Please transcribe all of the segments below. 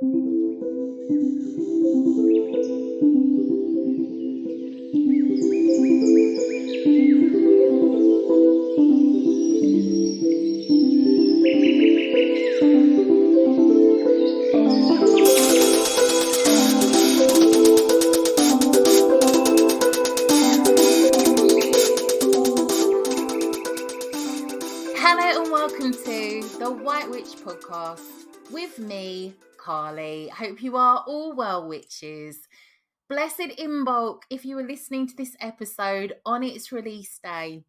Hello and welcome to the White Witch podcast with me, Carly. Hope you are all well, witches. Blessed Imbolc if you are listening to this episode on its release day.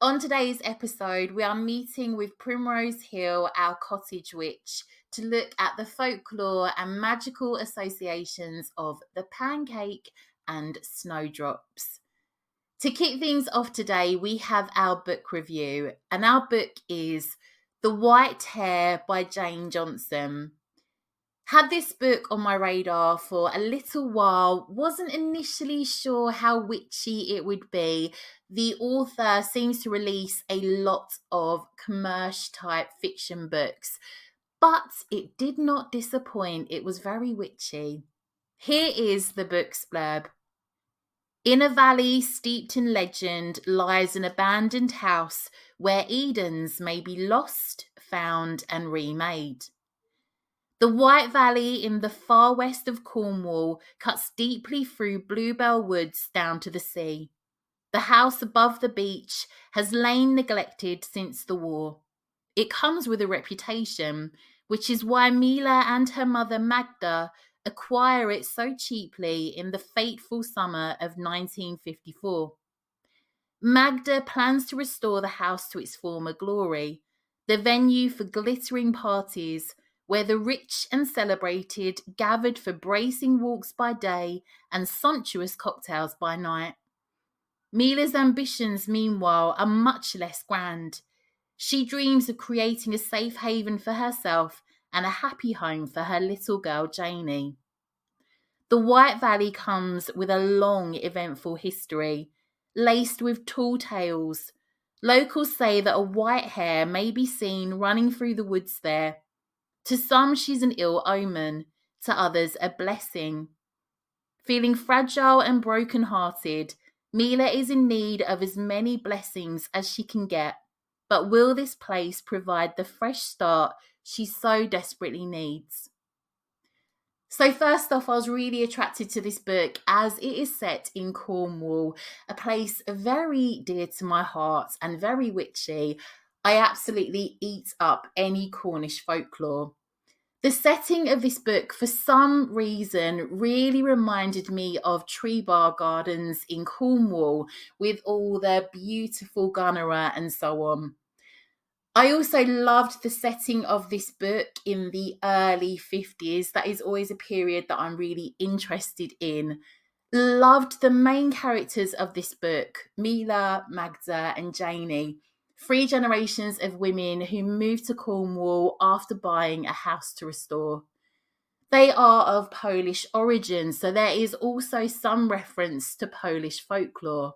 On today's episode, we are meeting with Primrose Hill, our cottage witch, to look at the folklore and magical associations of the pancake and snowdrops. To kick things off today, we have our book review, and our book is The White Hare by Jane Johnson. Had this book on my radar for a little while, wasn't initially sure how witchy it would be. The author seems to release a lot of commercial type fiction books, but it did not disappoint. It was very witchy. Here is the book's blurb. In a valley steeped in legend lies an abandoned house where Edens may be lost, found and remade. The White Valley in the far west of Cornwall cuts deeply through Bluebell Woods down to the sea. The house above the beach has lain neglected since the war. It comes with a reputation, which is why Mila and her mother Magda acquire it so cheaply in the fateful summer of 1954. Magda plans to restore the house to its former glory, the venue for glittering parties where the rich and celebrated gathered for bracing walks by day and sumptuous cocktails by night. Mila's ambitions, meanwhile, are much less grand. She dreams of creating a safe haven for herself and a happy home for her little girl Janie. The White Valley comes with a long, eventful history, laced with tall tales. Locals say that a white hare may be seen running through the woods there. To some, she's an ill omen, to others, a blessing. Feeling fragile and broken-hearted, Mila is in need of as many blessings as she can get. But will this place provide the fresh start she so desperately needs? So first off, I was really attracted to this book as it is set in Cornwall, a place very dear to my heart and very witchy. I absolutely eat up any Cornish folklore. The setting of this book, for some reason, really reminded me of Tree Bar Gardens in Cornwall, with all the beautiful gunnery and so on. I also loved the setting of this book in the early 50s. That is always a period that I'm really interested in. Loved the main characters of this book, Mila, Magda and Janie. 3 generations of women who moved to Cornwall after buying a house to restore. They are of Polish origin, so there is also some reference to Polish folklore.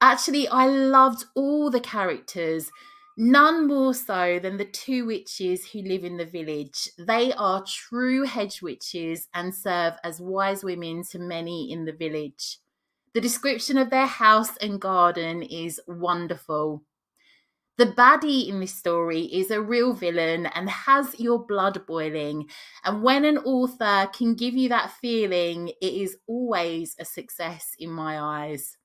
Actually, I loved all the characters. None more so than the 2 witches who live in the village. They are true hedge witches and serve as wise women to many in the village. The description of their house and garden is wonderful. The baddie in this story is a real villain and has your blood boiling. And when an author can give you that feeling, it is always a success in my eyes.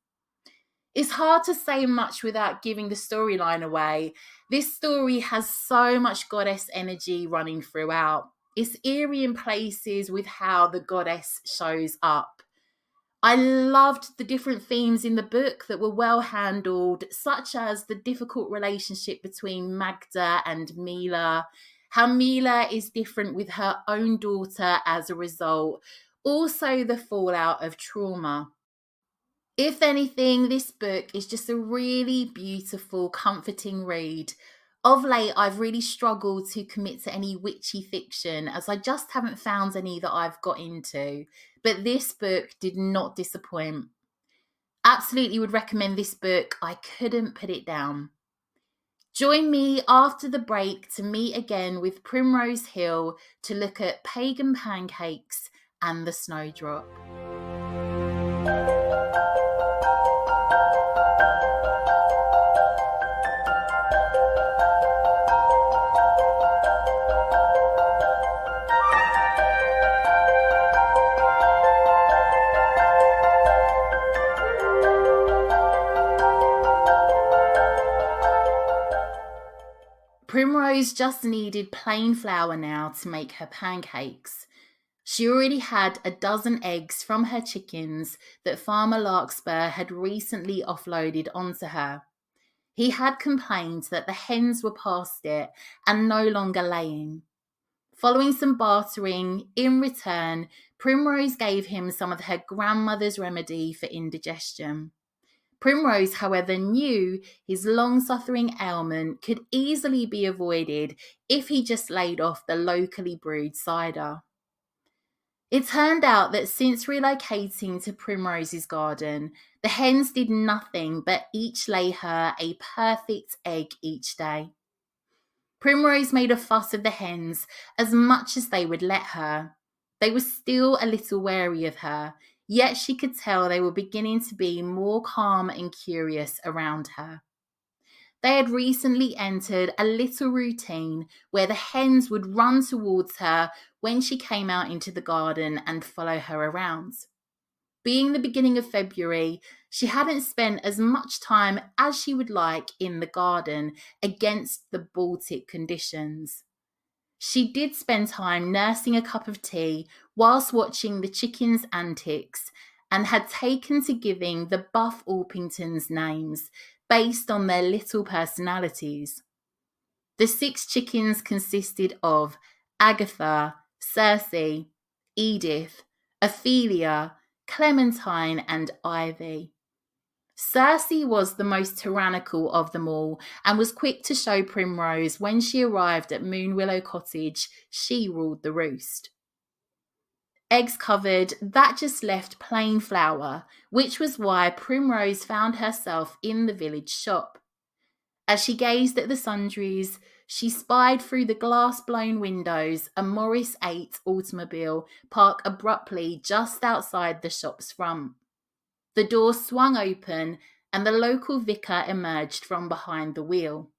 It's hard to say much without giving the storyline away. This story has so much goddess energy running throughout. It's eerie in places with how the goddess shows up. I loved the different themes in the book that were well handled, such as the difficult relationship between Magda and Mila, how Mila is different with her own daughter as a result, also the fallout of trauma. If anything, this book is just a really beautiful, comforting read. Of late, I've really struggled to commit to any witchy fiction as I just haven't found any that I've got into. But this book did not disappoint. Absolutely would recommend this book. I couldn't put it down. Join me after the break to meet again with Primrose Hill to look at Pagan Pancakes and the Snowdrop. Primrose just needed plain flour now to make her pancakes. She already had a dozen eggs from her chickens that Farmer Larkspur had recently offloaded onto her. He had complained that the hens were past it and no longer laying. Following some bartering, in return, Primrose gave him some of her grandmother's remedy for indigestion. Primrose, however, knew his long-suffering ailment could easily be avoided if he just laid off the locally brewed cider. It turned out that since relocating to Primrose's garden, the hens did nothing but each lay her a perfect egg each day. Primrose made a fuss of the hens as much as they would let her. They were still a little wary of her, yet she could tell they were beginning to be more calm and curious around her. They had recently entered a little routine where the hens would run towards her when she came out into the garden and follow her around. Being the beginning of February, she hadn't spent as much time as she would like in the garden against the Baltic conditions. She did spend time nursing a cup of tea whilst watching the chickens' antics and had taken to giving the Buff Orpingtons names based on their little personalities. The 6 chickens consisted of Agatha, Circe, Edith, Ophelia, Clementine and Ivy. Circe was the most tyrannical of them all and was quick to show Primrose when she arrived at Moonwillow Cottage she ruled the roost. Eggs covered, that just left plain flour, which was why Primrose found herself in the village shop. As she gazed at the sundries, she spied through the glass-blown windows a Morris 8 automobile park abruptly just outside the shop's front. The door swung open and the local vicar emerged from behind the wheel.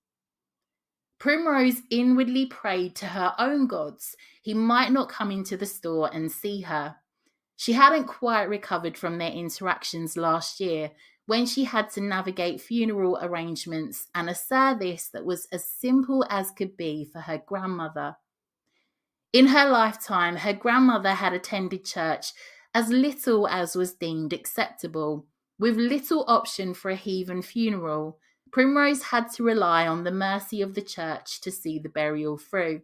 Primrose inwardly prayed to her own gods he might not come into the store and see her. She hadn't quite recovered from their interactions last year when she had to navigate funeral arrangements and a service that was as simple as could be for her grandmother. In her lifetime, her grandmother had attended church as little as was deemed acceptable. With little option for a heathen funeral, Primrose had to rely on the mercy of the church to see the burial through.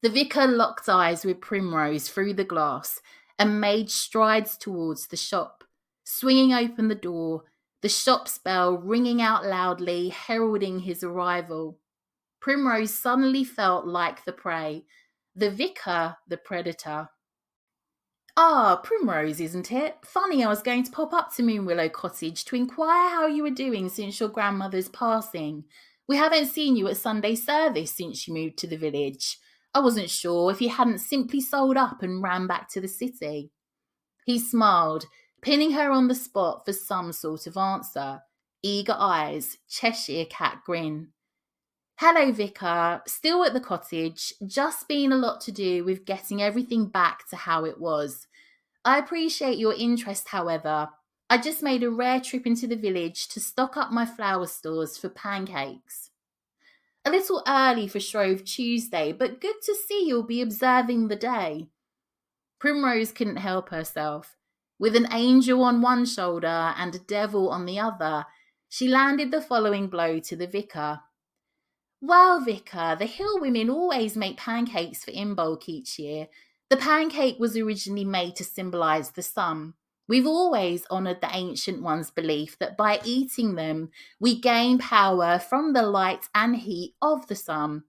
The vicar locked eyes with Primrose through the glass and made strides towards the shop, swinging open the door, the shop's bell ringing out loudly, heralding his arrival. Primrose suddenly felt like the prey, the vicar the predator. "Ah, Primrose, isn't it? Funny I was going to pop up to Moonwillow Cottage to inquire how you were doing since your grandmother's passing. We haven't seen you at Sunday service since you moved to the village. I wasn't sure if you hadn't simply sold up and ran back to the city." He smiled, pinning her on the spot for some sort of answer. Eager eyes, Cheshire cat grin. "Hello, Vicar. Still at the cottage. Just been a lot to do with getting everything back to how it was. I appreciate your interest, however. I just made a rare trip into the village to stock up my flour stores for pancakes. A little early for Shrove Tuesday, but good to see you'll be observing the day." Primrose couldn't help herself. With an angel on one shoulder and a devil on the other, she landed the following blow to the vicar. "Well, Vicar, the Hill women always make pancakes for Imbolc each year. The pancake was originally made to symbolise the sun. We've always honoured the ancient one's belief that by eating them, we gain power from the light and heat of the sun.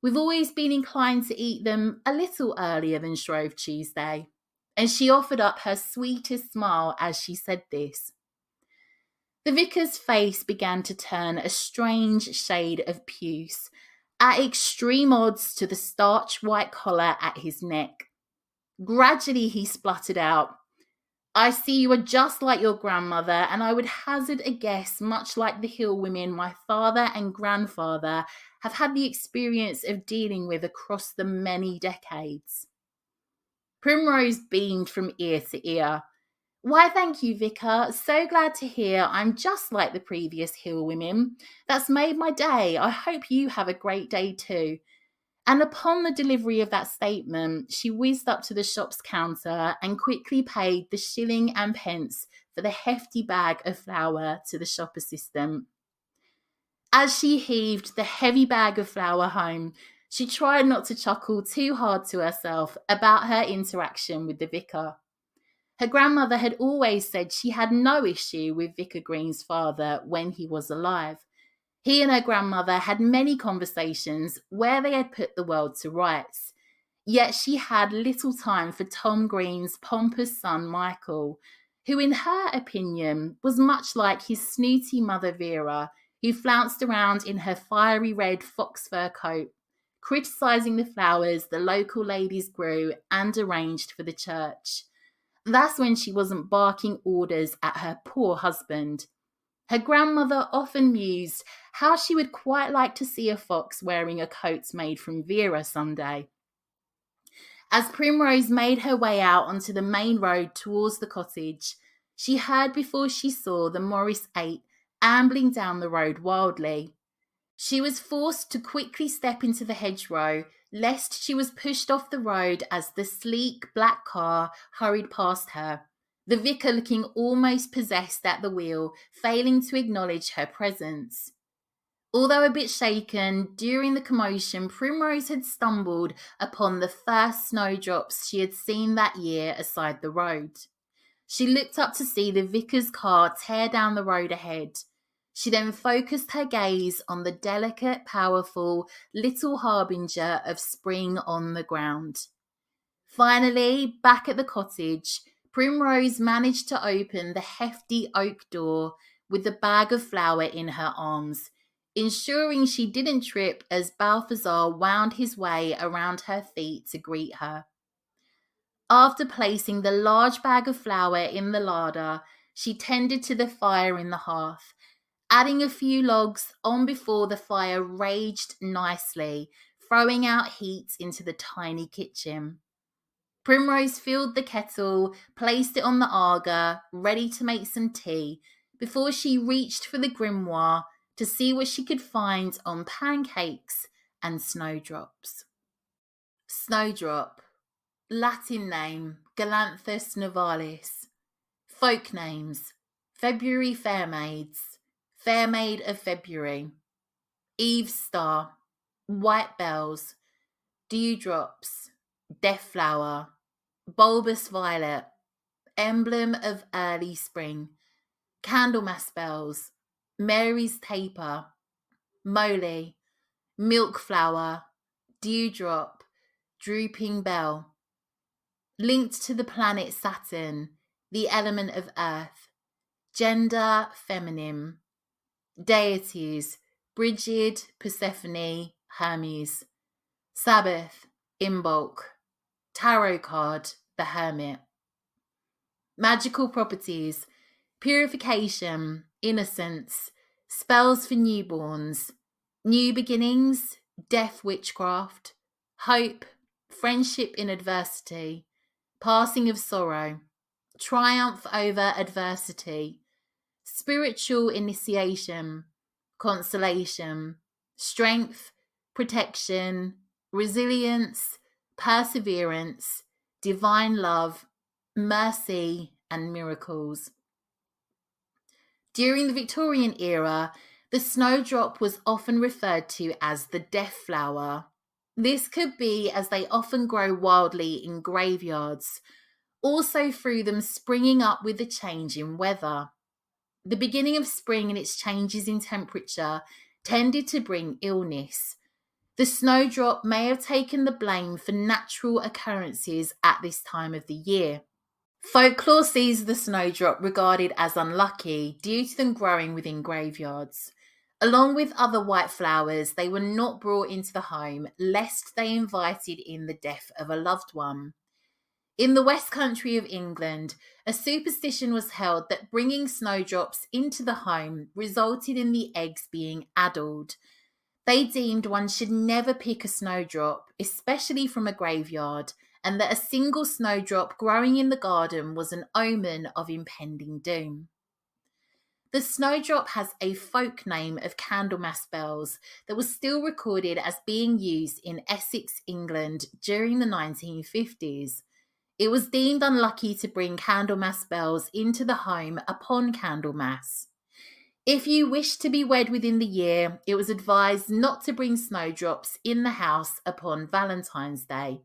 We've always been inclined to eat them a little earlier than Shrove Tuesday." And she offered up her sweetest smile as she said this. The vicar's face began to turn a strange shade of puce, at extreme odds to the starch white collar at his neck. Gradually he spluttered out, "I see you are just like your grandmother, and I would hazard a guess much like the hill women my father and grandfather have had the experience of dealing with across the many decades." Primrose beamed from ear to ear. "Why, thank you, Vicar. So glad to hear I'm just like the previous hill women. That's made my day. I hope you have a great day too." And upon the delivery of that statement, she whizzed up to the shop's counter and quickly paid the shilling and pence for the hefty bag of flour to the shop assistant. As she heaved the heavy bag of flour home, she tried not to chuckle too hard to herself about her interaction with the vicar. Her grandmother had always said she had no issue with Vicar Green's father when he was alive. He and her grandmother had many conversations where they had put the world to rights. Yet she had little time for Tom Green's pompous son Michael, who in her opinion was much like his snooty mother Vera, who flounced around in her fiery red fox fur coat, criticising the flowers the local ladies grew and arranged for the church. That's when she wasn't barking orders at her poor husband. Her grandmother often mused how she would quite like to see a fox wearing a coat made from Vera someday. As Primrose made her way out onto the main road towards the cottage, she heard before she saw the Morris 8 ambling down the road wildly. She was forced to quickly step into the hedgerow, lest she was pushed off the road as the sleek black car hurried past her, the vicar looking almost possessed at the wheel, failing to acknowledge her presence. Although a bit shaken, during the commotion, Primrose had stumbled upon the first snowdrops she had seen that year aside the road. She looked up to see the vicar's car tear down the road ahead. She then focused her gaze on the delicate, powerful little harbinger of spring on the ground. Finally, back at the cottage, Primrose managed to open the hefty oak door with the bag of flour in her arms, ensuring she didn't trip as Balthazar wound his way around her feet to greet her. After placing the large bag of flour in the larder, she tended to the fire in the hearth, adding a few logs on before the fire raged nicely, throwing out heat into the tiny kitchen. Primrose filled the kettle, placed it on the Aga, ready to make some tea, before she reached for the grimoire to see what she could find on Pancakes and Snowdrops. Snowdrop, Latin name Galanthus nivalis. Folk names: February Fairmaids, Fairmaid of February, Eve's Star, White Bells, Dewdrops, Death Flower, Bulbous Violet, Emblem of Early Spring, Candlemas Bells, Mary's Taper, Moly, Milk Flower, Dewdrop, Drooping Bell. Linked to the planet Saturn, the element of Earth. Gender feminine. Deities: Brigid, Persephone, Hermes. Sabbath: Imbolc. Tarot card: the Hermit. Magical properties: purification, innocence, spells for newborns, new beginnings, death witchcraft, hope, friendship in adversity, passing of sorrow, triumph over adversity, spiritual initiation, consolation, strength, protection, resilience, perseverance, divine love, mercy, and miracles. During the Victorian era, the snowdrop was often referred to as the death flower. This could be as they often grow wildly in graveyards, also through them springing up with the change in weather. The beginning of spring and its changes in temperature tended to bring illness. The snowdrop may have taken the blame for natural occurrences at this time of the year. Folklore sees the snowdrop regarded as unlucky due to them growing within graveyards. Along with other white flowers, they were not brought into the home lest they invited in the death of a loved one. In the West Country of England, a superstition was held that bringing snowdrops into the home resulted in the eggs being addled. They deemed one should never pick a snowdrop, especially from a graveyard, and that a single snowdrop growing in the garden was an omen of impending doom. The snowdrop has a folk name of Candlemas bells that was still recorded as being used in Essex, England during the 1950s. It was deemed unlucky to bring Candlemas bells into the home upon Candlemas. If you wished to be wed within the year, it was advised not to bring snowdrops in the house upon Valentine's Day.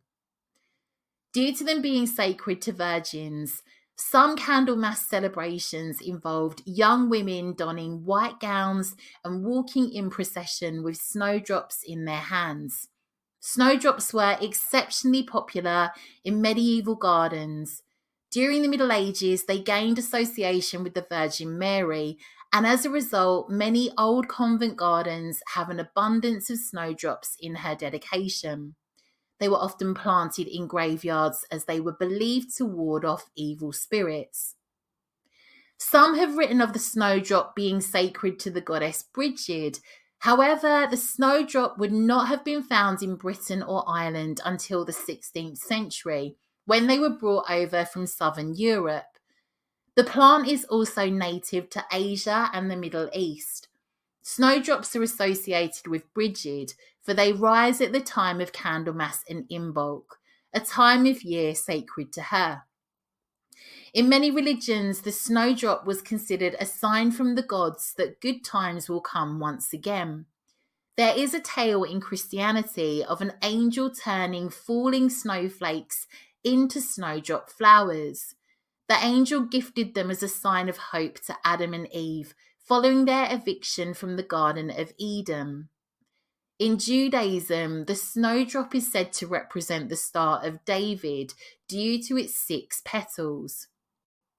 Due to them being sacred to virgins, some Candlemas celebrations involved young women donning white gowns and walking in procession with snowdrops in their hands. Snowdrops were exceptionally popular in medieval gardens. During the Middle Ages, they gained association with the Virgin Mary, and as a result, many old convent gardens have an abundance of snowdrops in her dedication. They were often planted in graveyards as they were believed to ward off evil spirits. Some have written of the snowdrop being sacred to the goddess Brigid. However, the snowdrop would not have been found in Britain or Ireland until the 16th century, when they were brought over from southern Europe. The plant is also native to Asia and the Middle East. Snowdrops are associated with Brigid, for they rise at the time of Candlemas and Imbolc, a time of year sacred to her. In many religions, the snowdrop was considered a sign from the gods that good times will come once again. There is a tale in Christianity of an angel turning falling snowflakes into snowdrop flowers. The angel gifted them as a sign of hope to Adam and Eve, following their eviction from the Garden of Eden. In Judaism, the snowdrop is said to represent the Star of David due to its 6 petals.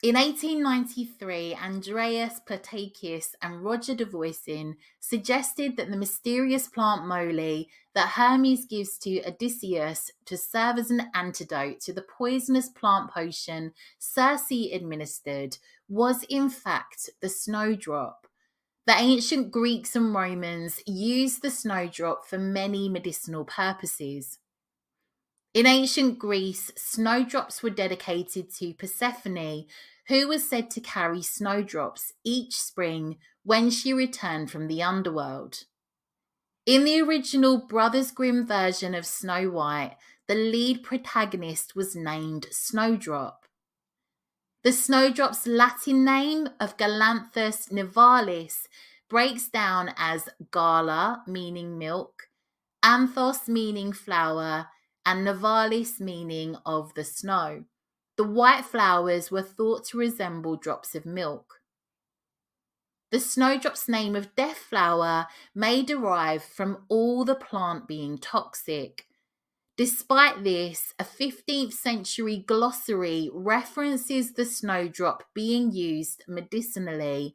In 1893, Andreas Pancakes and Roger de Voisin suggested that the mysterious plant moly that Hermes gives to Odysseus to serve as an antidote to the poisonous plant potion Circe administered was in fact the snowdrop. The ancient Greeks and Romans used the snowdrop for many medicinal purposes. In ancient Greece, snowdrops were dedicated to Persephone, who was said to carry snowdrops each spring when she returned from the underworld. In the original Brothers Grimm version of Snow White, the lead protagonist was named Snowdrop. The snowdrop's Latin name of Galanthus nivalis breaks down as gala, meaning milk, anthos, meaning flower, and nivalis, meaning of the snow. The white flowers were thought to resemble drops of milk. The snowdrop's name of death flower may derive from all the plant being toxic. Despite this, a 15th century glossary references the snowdrop being used medicinally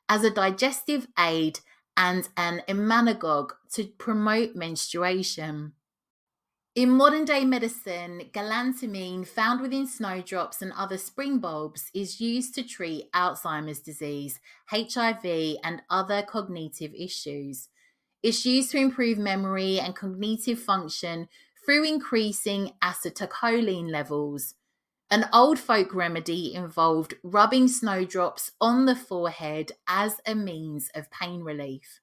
as a digestive aid and an emmenagogue to promote menstruation. In modern-day medicine, galantamine found within snowdrops and other spring bulbs is used to treat Alzheimer's disease, HIV, and other cognitive issues. It's used to improve memory and cognitive function through increasing acetylcholine levels. An old folk remedy involved rubbing snowdrops on the forehead as a means of pain relief.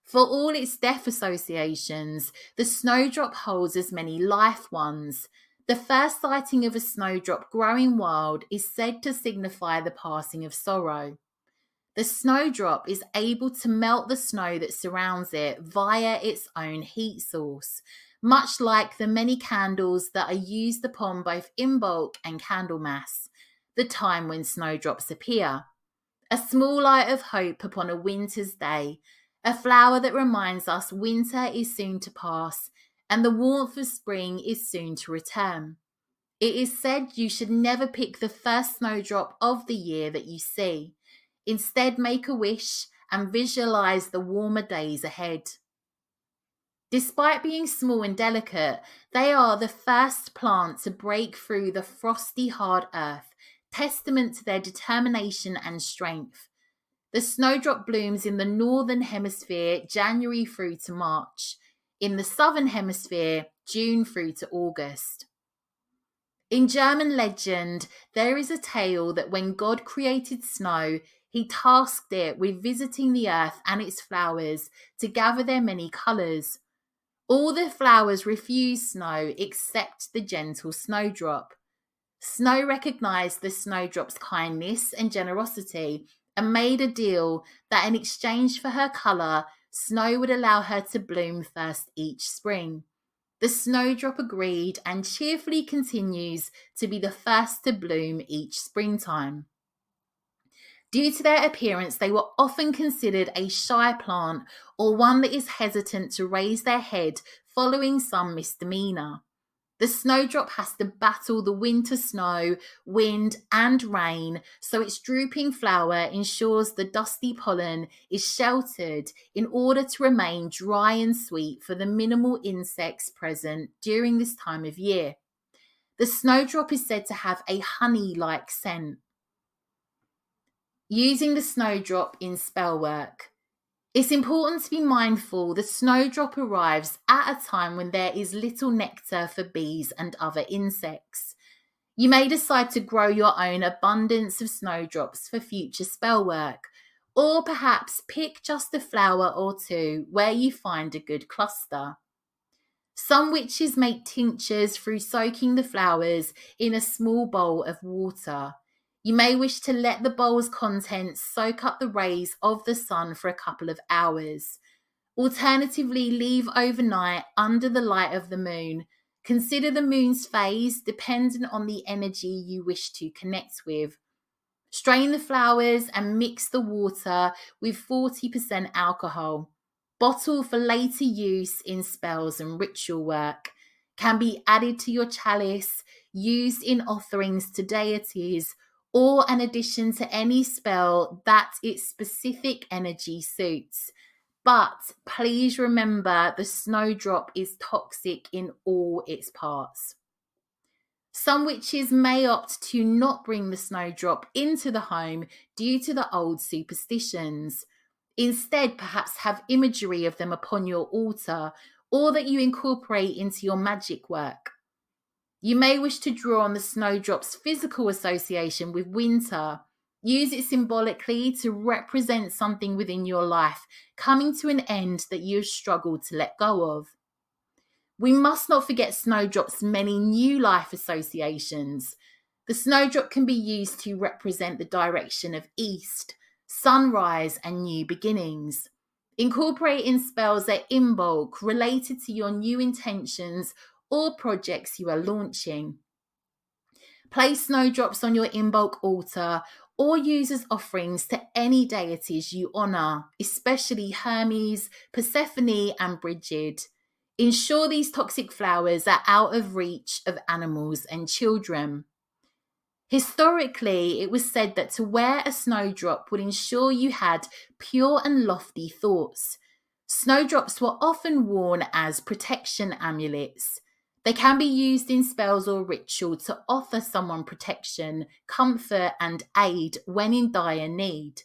For all its death associations, the snowdrop holds as many life ones. The first sighting of a snowdrop growing wild is said to signify the passing of sorrow. The snowdrop is able to melt the snow that surrounds it via its own heat source, much like the many candles that are used upon both Imbolc and Candlemas, the time when snowdrops appear. A small light of hope upon a winter's day, a flower that reminds us winter is soon to pass and the warmth of spring is soon to return. It is said you should never pick the first snowdrop of the year that you see. Instead, make a wish and visualize the warmer days ahead. Despite being small and delicate, they are the first plant to break through the frosty, hard earth, testament to their determination and strength. The snowdrop blooms in the northern hemisphere January through to March. In the southern hemisphere, June through to August. In German legend, there is a tale that when God created snow, he tasked it with visiting the earth and its flowers to gather their many colours. All the flowers refused snow except the gentle snowdrop. Snow recognized the snowdrop's kindness and generosity and made a deal that in exchange for her colour, snow would allow her to bloom first each spring. The snowdrop agreed and cheerfully continues to be the first to bloom each springtime. Due to their appearance, they were often considered a shy plant or one that is hesitant to raise their head following some misdemeanor. The snowdrop has to battle the winter snow, wind, and rain, so its drooping flower ensures the dusty pollen is sheltered in order to remain dry and sweet for the minimal insects present during this time of year. The snowdrop is said to have a honey-like scent. Using the snowdrop in spell work. It's important to be mindful the snowdrop arrives at a time when there is little nectar for bees and other insects. You may decide to grow your own abundance of snowdrops for future spell work, or perhaps pick just a flower or two where you find a good cluster. Some witches make tinctures through soaking the flowers in a small bowl of water. You may wish to let the bowl's contents soak up the rays of the sun for a couple of hours. Alternatively, leave overnight under the light of the moon. Consider the moon's phase dependent on the energy you wish to connect with. Strain the flowers and mix the water with 40% alcohol. Bottle for later use in spells and ritual work. Can be added to your chalice, used in offerings to deities, or an addition to any spell that its specific energy suits. But please remember the snowdrop is toxic in all its parts. Some witches may opt to not bring the snowdrop into the home due to the old superstitions. Instead, perhaps have imagery of them upon your altar, or that you incorporate into your magic work. You may wish to draw on the snowdrop's physical association with winter. Use it symbolically to represent something within your life coming to an end that you have struggled to let go of. We must not forget snowdrop's many new life associations. The snowdrop can be used to represent the direction of east, sunrise, and new beginnings. Incorporate in spells that Imbolc related to your new intentions or projects you are launching. Place snowdrops on your Imbolc altar or use as offerings to any deities you honour, especially Hermes, Persephone and Brigid. Ensure these toxic flowers are out of reach of animals and children. Historically, it was said that to wear a snowdrop would ensure you had pure and lofty thoughts. Snowdrops were often worn as protection amulets. They can be used in spells or ritual to offer someone protection, comfort, and aid when in dire need.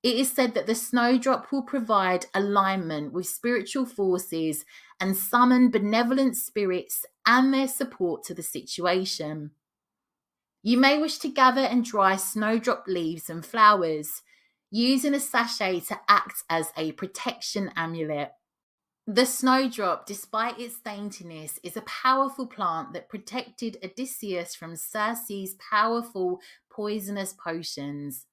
It is said that the snowdrop will provide alignment with spiritual forces and summon benevolent spirits and their support to the situation. You may wish to gather and dry snowdrop leaves and flowers, using a sachet to act as a protection amulet. The snowdrop, despite its daintiness, is a powerful plant that protected Odysseus from Circe's powerful poisonous potions.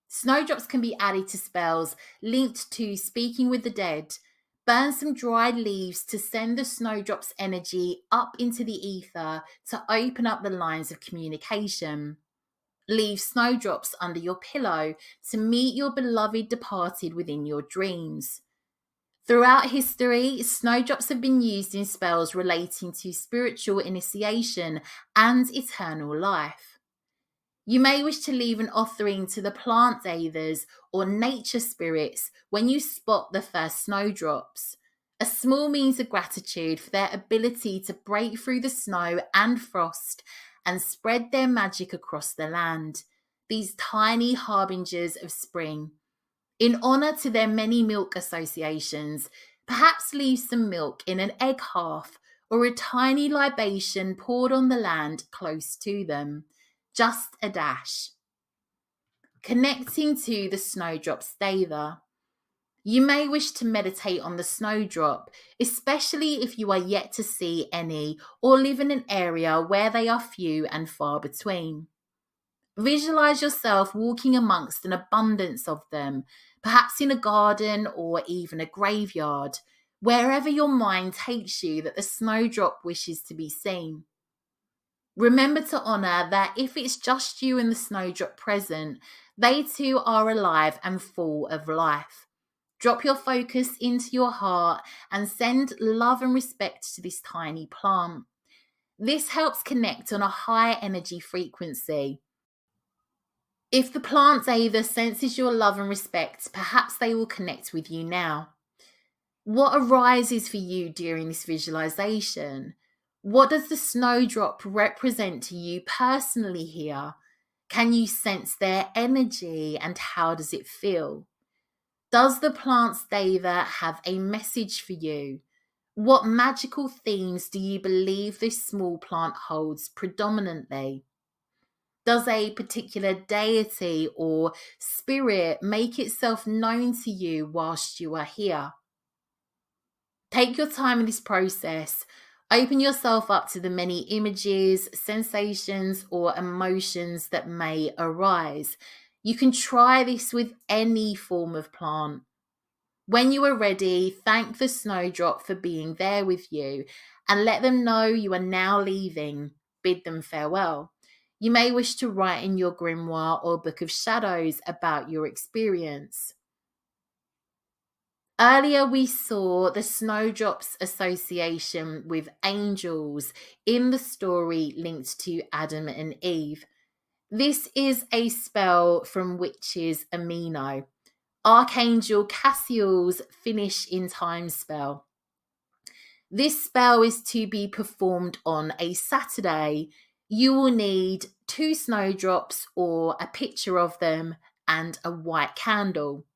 Snowdrops can be added to spells linked to speaking with the dead. Burn some dried leaves to send the snowdrop's energy up into the ether to open up the lines of communication. Leave snowdrops under your pillow to meet your beloved departed within your dreams. Throughout history, snowdrops have been used in spells relating to spiritual initiation and eternal life. You may wish to leave an offering to the plant deithas or nature spirits when you spot the first snowdrops, a small means of gratitude for their ability to break through the snow and frost and spread their magic across the land, these tiny harbingers of spring. In honour to their many milk associations, perhaps leave some milk in an egg hearth or a tiny libation poured on the land close to them. Just a dash. Connecting to the snowdrop's deitha. You may wish to meditate on the snowdrop, especially if you are yet to see any or live in an area where they are few and far between. Visualize yourself walking amongst an abundance of them, perhaps in a garden or even a graveyard, wherever your mind takes you that the snowdrop wishes to be seen. Remember to honour that if it's just you and the snowdrop present, they too are alive and full of life. Drop your focus into your heart and send love and respect to this tiny plant. This helps connect on a high energy frequency. If the plant either senses your love and respect, perhaps they will connect with you now. What arises for you during this visualization? What does the snowdrop represent to you personally here? Can you sense their energy and how does it feel? Does the plant's deitha have a message for you? What magical themes do you believe this small plant holds predominantly? Does a particular deity or spirit make itself known to you whilst you are here? Take your time in this process. Open yourself up to the many images, sensations, or emotions that may arise. You can try this with any form of plant. When you are ready, thank the snowdrop for being there with you and let them know you are now leaving. Bid them farewell. You may wish to write in your grimoire or book of shadows about your experience. Earlier, we saw the snowdrop's association with angels in the story linked to Adam and Eve. This is a spell from Witches Amino, Archangel Cassiel's Finish in Time spell. This spell is to be performed on a Saturday. You will need 2 snowdrops or a picture of them and a white candle.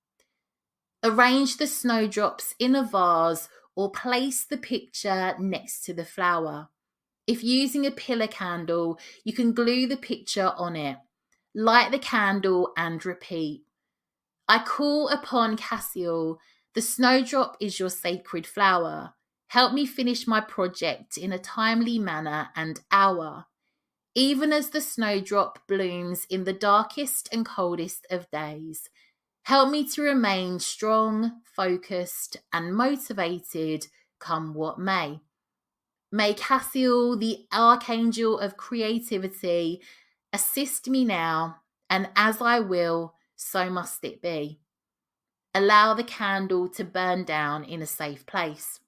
Arrange the snowdrops in a vase or place the picture next to the flower. If using a pillar candle, you can glue the picture on it. Light the candle and repeat. I call upon Cassiel. The snowdrop is your sacred flower. Help me finish my project in a timely manner and hour. Even as the snowdrop blooms in the darkest and coldest of days, help me to remain strong, focused, and motivated, come what may. May Cassiel, the archangel of creativity, assist me now, and as I will, so must it be. Allow the candle to burn down in a safe place.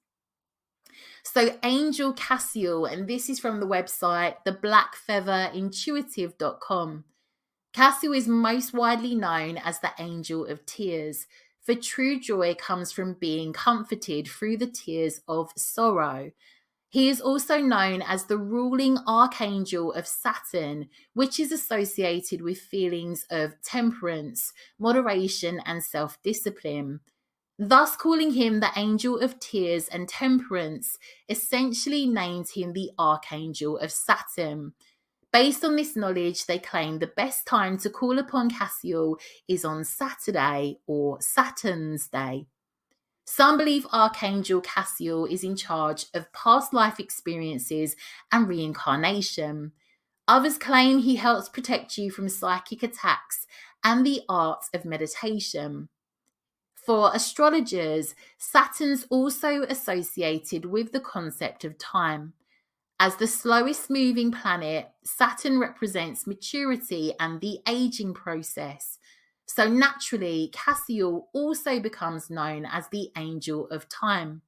So Angel Cassiel, and this is from the website theblackfeatherintuitive.com. Cassiel is most widely known as the Angel of Tears, for true joy comes from being comforted through the tears of sorrow. He is also known as the ruling archangel of Saturn, which is associated with feelings of temperance, moderation, and self-discipline. Thus, calling him the Angel of Tears and Temperance essentially named him the Archangel of Saturn. Based on this knowledge, they claim the best time to call upon Cassiel is on Saturday or Saturn's Day. Some believe Archangel Cassiel is in charge of past life experiences and reincarnation. Others claim he helps protect you from psychic attacks and the art of meditation. For astrologers, Saturn's also associated with the concept of time. As the slowest moving planet, Saturn represents maturity and the aging process. So naturally, Cassiel also becomes known as the Angel of Time.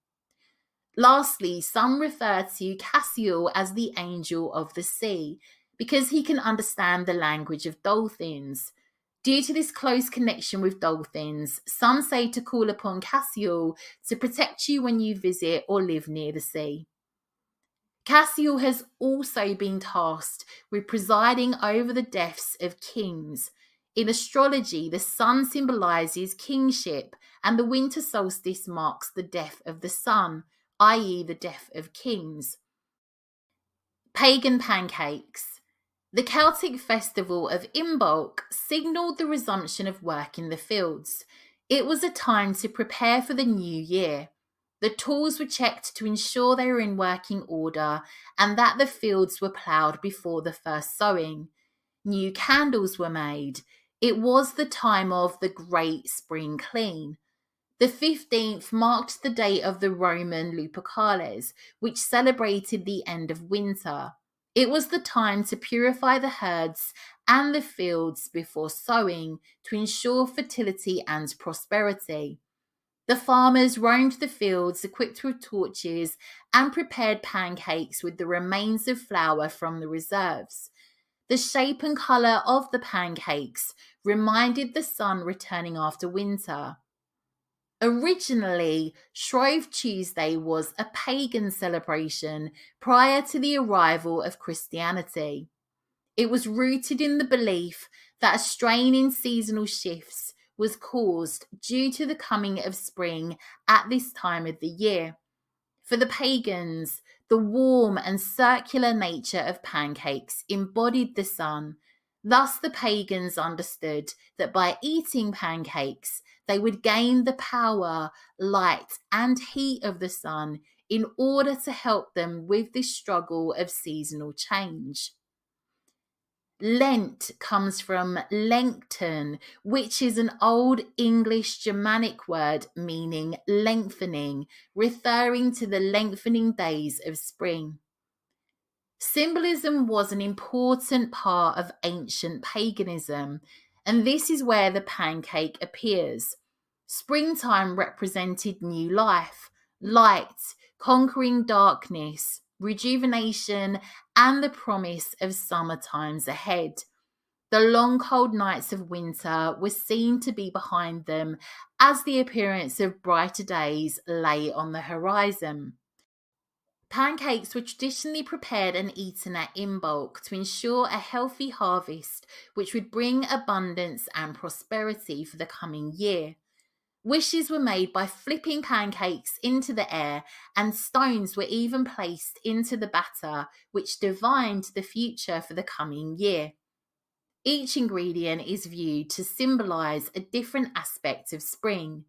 Lastly, some refer to Cassiel as the Angel of the Sea because he can understand the language of dolphins. Due to this close connection with dolphins, some say to call upon Cassiel to protect you when you visit or live near the sea. Cassiel has also been tasked with presiding over the deaths of kings. In astrology, the sun symbolizes kingship, and the winter solstice marks the death of the sun, i.e., the death of kings. Pagan pancakes. The Celtic festival of Imbolc signalled the resumption of work in the fields. It was a time to prepare for the new year. The tools were checked to ensure they were in working order and that the fields were ploughed before the first sowing. New candles were made. It was the time of the Great Spring Clean. The 15th marked the date of the Roman Lupercales, which celebrated the end of winter. It was the time to purify the herds and the fields before sowing to ensure fertility and prosperity. The farmers roamed the fields equipped with torches and prepared pancakes with the remains of flour from the reserves. The shape and colour of the pancakes reminded the sun returning after winter. Originally, Shrove Tuesday was a pagan celebration prior to the arrival of Christianity. It was rooted in the belief that a strain in seasonal shifts was caused due to the coming of spring at this time of the year. For the pagans, the warm and circular nature of pancakes embodied the sun. Thus, the pagans understood that by eating pancakes, they would gain the power, light, and heat of the sun in order to help them with this struggle of seasonal change. Lent comes from lengthen, which is an Old English Germanic word meaning lengthening, referring to the lengthening days of spring. Symbolism was an important part of ancient paganism, and this is where the pancake appears. Springtime represented new life, light, conquering darkness, rejuvenation, and the promise of summer times ahead. The long cold nights of winter were seen to be behind them as the appearance of brighter days lay on the horizon. Pancakes were traditionally prepared and eaten at Imbolc to ensure a healthy harvest which would bring abundance and prosperity for the coming year. Wishes were made by flipping pancakes into the air, and stones were even placed into the batter, which divined the future for the coming year. Each ingredient is viewed to symbolise a different aspect of spring.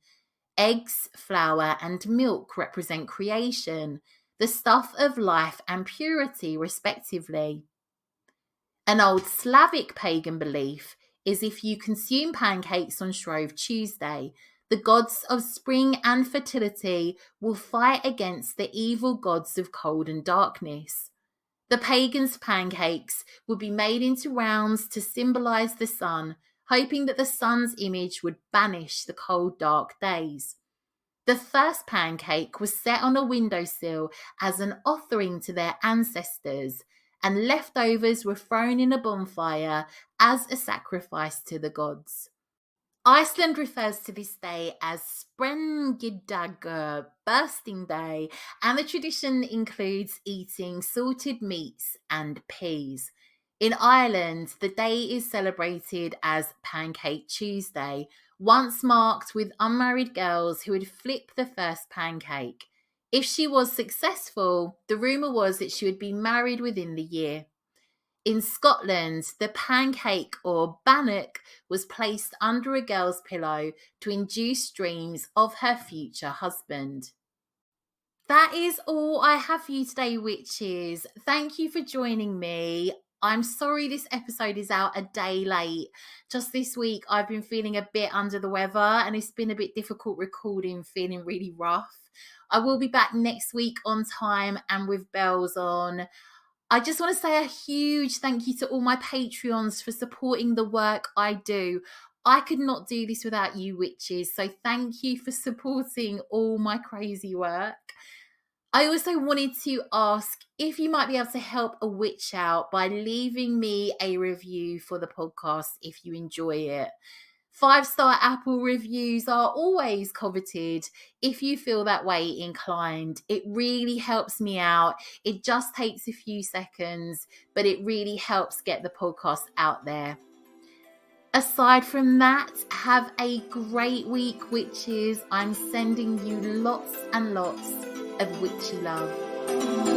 Eggs, flour, and milk represent creation, the stuff of life and purity, respectively. An old Slavic pagan belief is if you consume pancakes on Shrove Tuesday, the gods of spring and fertility will fight against the evil gods of cold and darkness. The pagans' pancakes would be made into rounds to symbolise the sun, hoping that the sun's image would banish the cold, dark days. The first pancake was set on a windowsill as an offering to their ancestors, and leftovers were thrown in a bonfire as a sacrifice to the gods. Iceland refers to this day as Sprengidagur, bursting day, and the tradition includes eating salted meats and peas. In Ireland, the day is celebrated as Pancake Tuesday, once marked with unmarried girls who would flip the first pancake. If she was successful, the rumour was that she would be married within the year. In Scotland, the pancake or bannock was placed under a girl's pillow to induce dreams of her future husband. That is all I have for you today, witches. Thank you for joining me. I'm sorry this episode is out a day late. Just this week, I've been feeling a bit under the weather and it's been a bit difficult recording, feeling really rough. I will be back next week on time and with bells on. I just want to say a huge thank you to all my Patreons for supporting the work I do. I could not do this without you witches. So thank you for supporting all my crazy work. I also wanted to ask if you might be able to help a witch out by leaving me a review for the podcast if you enjoy it. 5-star Apple reviews are always coveted if you feel that way inclined. It really helps me out. It just takes a few seconds, but it really helps get the podcast out there. Aside from that, have a great week, witches. I'm sending you lots and lots of witchy love.